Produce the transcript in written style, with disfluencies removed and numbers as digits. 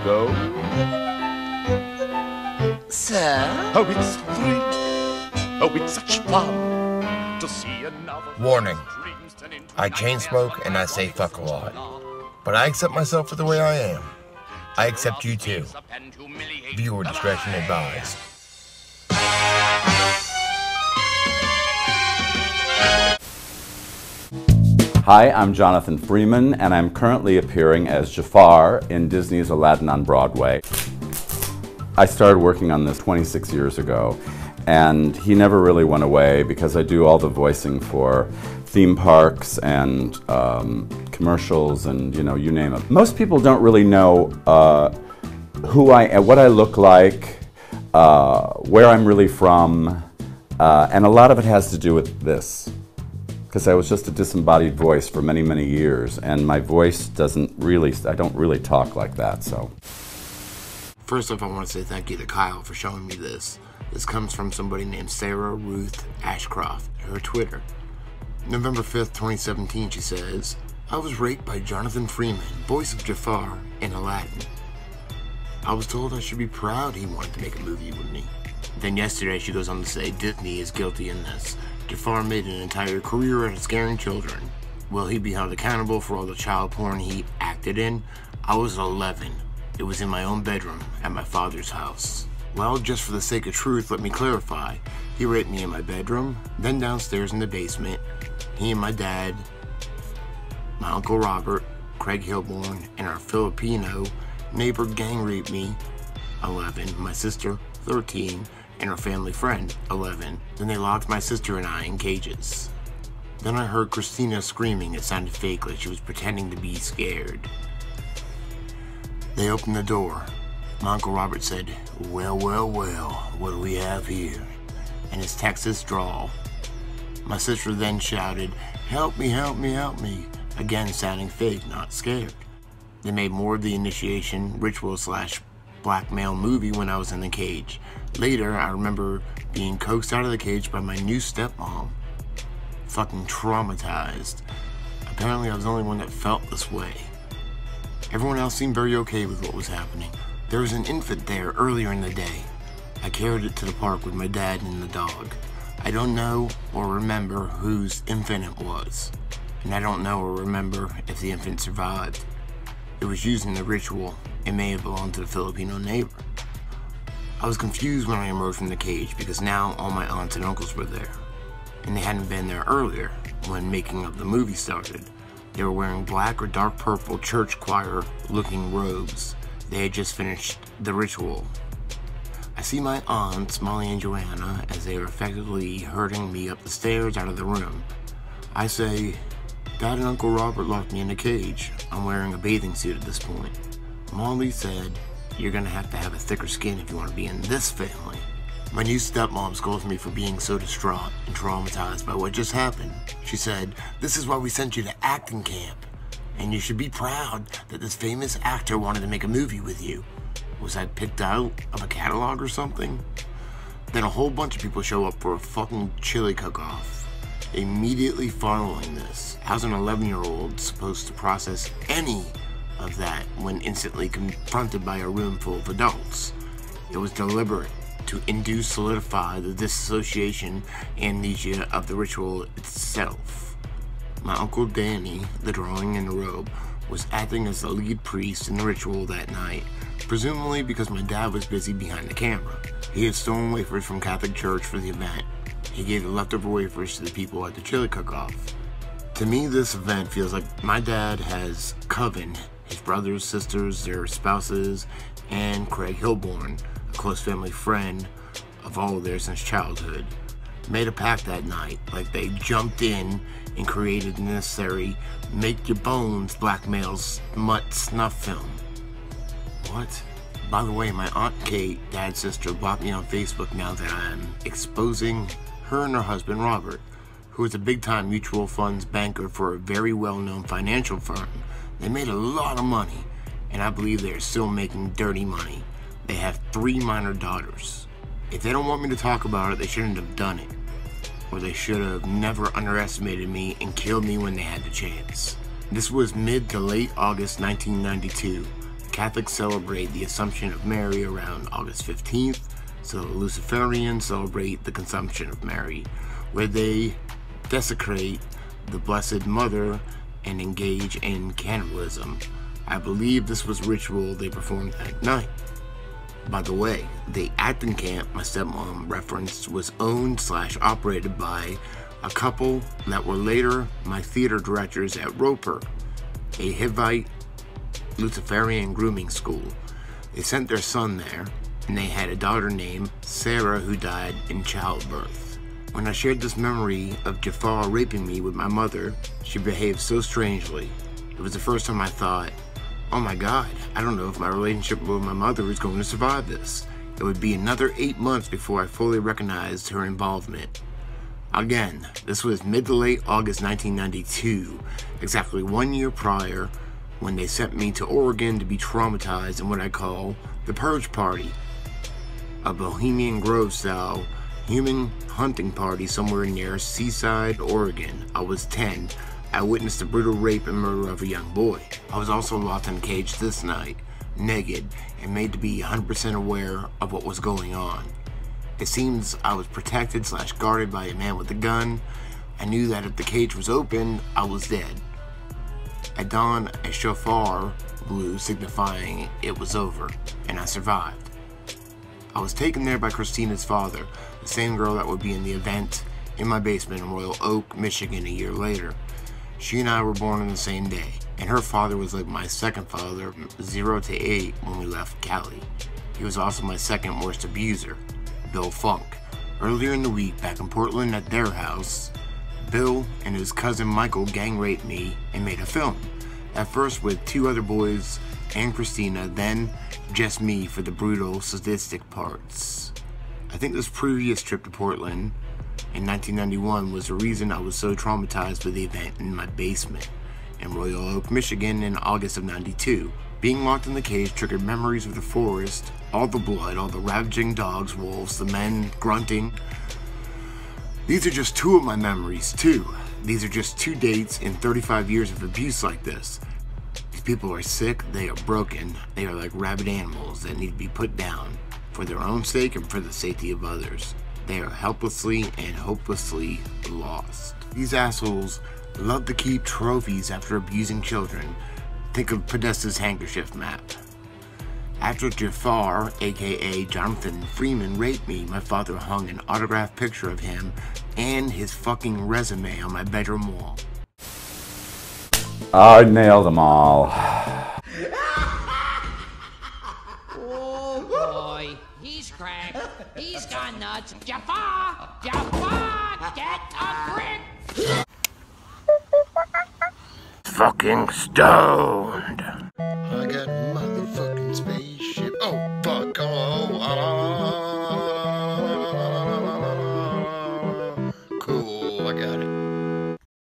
go? Sir? Oh, it's thrilling. Oh, it's such fun to see another. Warning. I chain smoke and I say fuck a lot. But I accept myself for the way I am. I accept you too. Viewer discretion advised. Hi, I'm Jonathan Freeman, and I'm currently appearing as Jafar in Disney's Aladdin on Broadway. I started working on this 26 years ago, and he never really went away because I do all the voicing for theme parks and commercials and, you know, you name it. Most people don't really know who I am, what I look like, where I'm really from, and a lot of it has to do with this. Because I was just a disembodied voice for many, many years, and my voice doesn't really, I don't really talk like that, so. First off, I want to say thank you to Kyle for showing me this. This comes from somebody named Sarah Ruth Ashcroft, her Twitter. November 5th, 2017, she says, I was raped by Jonathan Freeman, voice of Jafar in Aladdin. I was told I should be proud he wanted to make a movie with me. Then yesterday she goes on to say Disney is guilty in this. Jafar made an entire career out of scaring children. Will he be held accountable for all the child porn he acted in? I was 11. It was in my own bedroom at my father's house. Well, just for the sake of truth, let me clarify. He raped me in my bedroom, then downstairs in the basement. He and my dad, my Uncle Robert, Craig Hilborn, and our Filipino neighbor gang raped me, 11, my sister, 13, and her family friend, 11. Then they locked my sister and I in cages. Then I heard Christina screaming. It sounded fake, like she was pretending to be scared. They opened the door. My Uncle Robert said, well, well, well, what do we have here? In his Texas drawl. My sister then shouted, help me, help me, help me, again sounding fake, not scared. They made more of the initiation ritual / blackmail movie when I was in the cage. Later, I remember being coaxed out of the cage by my new stepmom. Fucking traumatized. Apparently I was the only one that felt this way. Everyone else seemed very okay with what was happening. There was an infant there earlier in the day. I carried it to the park with my dad and the dog. I don't know or remember whose infant it was. And I don't know or remember if the infant survived. It was used in the ritual. It may have belonged to the Filipino neighbor. I was confused when I emerged from the cage because now all my aunts and uncles were there. And they hadn't been there earlier when making of the movie started. They were wearing black or dark purple church choir looking robes. They had just finished the ritual. I see my aunts, Molly and Joanna, as they are effectively herding me up the stairs out of the room. I say, Dad and Uncle Robert locked me in a cage. I'm wearing a bathing suit at this point. Molly said, you're gonna have to have a thicker skin if you want to be in this family. My new stepmom scolds me for being so distraught and traumatized by what just happened. She said, this is why we sent you to acting camp. And you should be proud that this famous actor wanted to make a movie with you. Was I picked out of a catalog or something? Then a whole bunch of people show up for a fucking chili cook-off. Immediately following this, how's an 11-year-old supposed to process any of that when instantly confronted by a room full of adults? It was deliberate to induce, solidify the disassociation amnesia of the ritual itself. My Uncle Danny, the drawing in the robe, was acting as the lead priest in the ritual that night, presumably because my dad was busy behind the camera. He had stolen wafers from Catholic Church for the event. He gave the leftover wafers to the people at the chili cook-off. To me, this event feels like my dad has Coven, his brothers, sisters, their spouses, and Craig Hilborn, a close family friend of all of theirs since childhood, made a pact that night, like they jumped in and created the necessary make your bones blackmail smut snuff film. What? By the way, my Aunt Kate, Dad's sister, blocked me on Facebook now that I'm exposing her and her husband Robert, who is a big-time mutual funds banker for a very well-known financial firm. They made a lot of money, and I believe they're still making dirty money. They have 3 minor daughters. If they don't want me to talk about it, they shouldn't have done it. Or they should have never underestimated me and killed me when they had the chance. This was mid to late August 1992. Catholics celebrate the Assumption of Mary around August 15th, so Luciferians celebrate the Consumption of Mary, where they desecrate the Blessed Mother and engage in cannibalism. I believe this was a ritual they performed that night. By the way, the acting camp my stepmom referenced was owned/operated by a couple that were later my theater directors at Roper, a Hivite Luciferian grooming school. They sent their son there, and they had a daughter named Sarah who died in childbirth. When I shared this memory of JAFAR raping me with my mother, she behaved so strangely. It was the first time I thought, oh my God, I don't know if my relationship with my mother is going to survive this. It would be another 8 months before I fully recognized her involvement. Again, this was mid to late August 1992, exactly 1 year prior, when they sent me to Oregon to be traumatized in what I call the Purge Party, a Bohemian Grove style human hunting party somewhere near Seaside, Oregon. I was 10. I witnessed the brutal rape and murder of a young boy. I was also locked in a cage this night, naked, and made to be 100% aware of what was going on. It seems I was protected/guarded by a man with a gun. I knew that if the cage was open, I was dead. At dawn, a shofar blew, signifying it was over, and I survived. I was taken there by Christina's father, the same girl that would be in the event in my basement in Royal Oak, Michigan a year later. She and I were born on the same day, and her father was like my second father, 0 to 8, when we left Cali. He was also my second worst abuser, Bill Funk. Earlier in the week, back in Portland at their house, Bill and his cousin Michael gang raped me and made a film. At first with 2 other boys and Christina, then just me for the brutal, sadistic parts. I think this previous trip to Portland in 1991 was the reason I was so traumatized by the event in my basement in Royal Oak, Michigan in August of '92. Being locked in the cage triggered memories of the forest, all the blood, all the ravaging dogs, wolves, the men grunting. These are just 2 of my memories, too. These are just 2 dates in 35 years of abuse like this. These people are sick, they are broken, they are like rabid animals that need to be put down for their own sake and for the safety of others. They are helplessly and hopelessly lost. These assholes love to keep trophies after abusing children. Think of Podesta's handkerchief map. After JAFAR, aka Jonathan Freeman, raped me, my father hung an autographed picture of him and his fucking resume on my bedroom wall. I nailed them all. Oh boy, he's cracked. He's gone nuts. JAFAR! JAFAR! Get a grip! Fucking stoned.